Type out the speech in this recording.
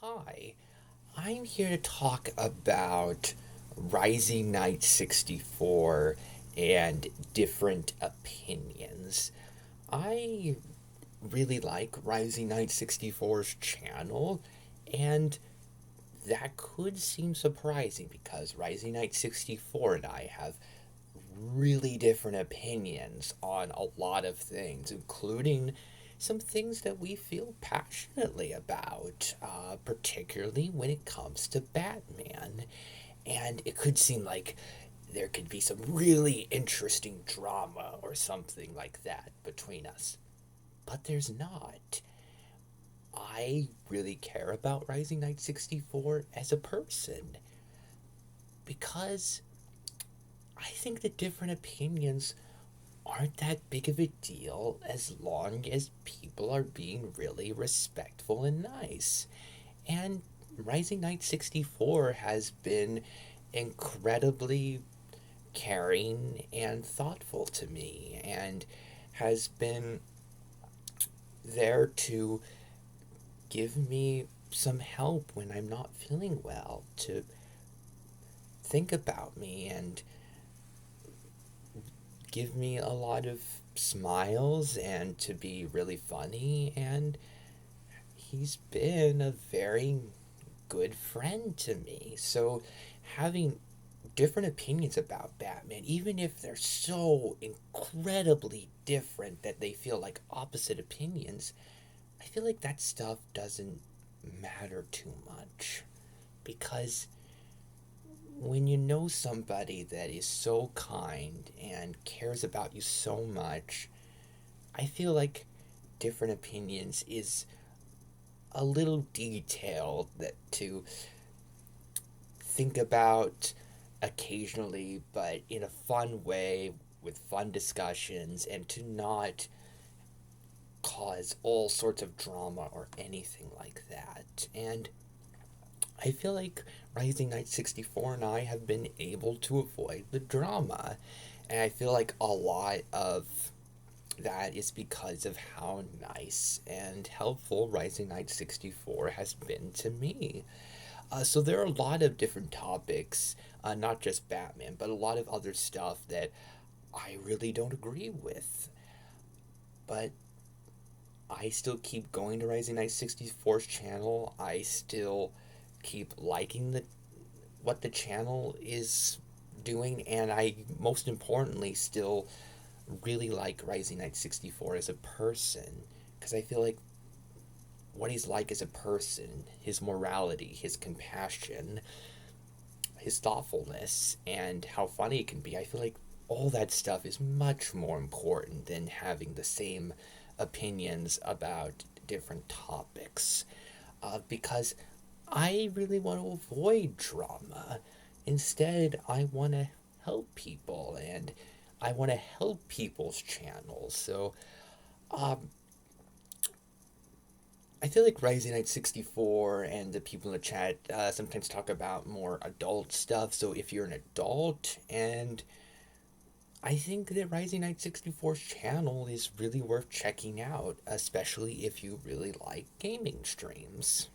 Hi, I'm here to talk about RisingKnight64 and different opinions. I really like RisingKnight64's channel, and that could seem surprising because RisingKnight64 and I have really different opinions on a lot of things, including some things that we feel passionately about, particularly when it comes to Batman. And it could seem like there could be some really interesting drama or something like that between us. But there's not. I really care about Rising Knight 64 as a person because I think the different opinions aren't that big of a deal as long as people are being really respectful and nice. And Rising Knight 64 has been incredibly caring and thoughtful to me and has been there to give me some help when I'm not feeling well, to think about me and give me a lot of smiles and to be really funny. And he's been a very good friend to me. So having different opinions about Batman, even if they're so incredibly different that they feel like opposite opinions, I feel like that stuff doesn't matter too much. Because when you know somebody that is so kind and cares about you so much, I feel like different opinions is a little detail that to think about occasionally, but in a fun way with fun discussions, and to not cause all sorts of drama or anything like that. And I feel like Rising Knight 64 and I have been able to avoid the drama. And I feel like a lot of that is because of how nice and helpful Rising Knight 64 has been to me. So there are a lot of different topics, not just Batman, but a lot of other stuff that I really don't agree with. But I still keep going to Rising Knight 64's channel. I still keep liking the what the channel is doing, and I most importantly still really like Rising Knight 64 as a person because I feel like what he's like as a person, his morality, his compassion, his thoughtfulness, and how funny it can be. I feel like all that stuff is much more important than having the same opinions about different topics. Because I really want to avoid drama. Instead, I want to help people and I want to help people's channels. So, um, I feel like Rising Knight 64 and the people in the chat sometimes talk about more adult stuff. So if you're an adult, and I think that Rising Knight 64's channel is really worth checking out, especially if you really like gaming streams.